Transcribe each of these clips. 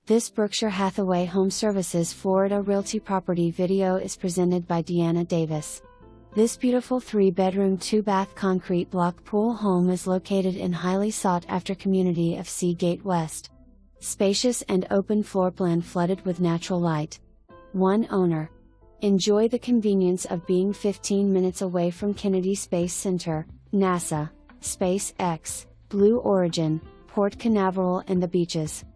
This Berkshire Hathaway HomeServices Florida Realty property video is presented by Deanna Davis. This beautiful 3-bedroom 2-bath concrete block pool home is located in highly sought-after community of Seagate West. Spacious and open floor plan flooded with natural light. One owner. Enjoy the convenience of being 15 minutes away from Kennedy Space Center, NASA, SpaceX, Blue Origin, Port Canaveral and the beaches.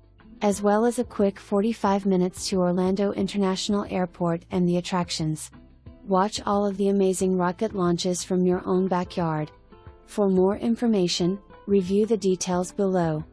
As well as a quick 45 minutes to Orlando International Airport and the attractions. Watch all of the amazing rocket launches from your own backyard. For more information, review the details below.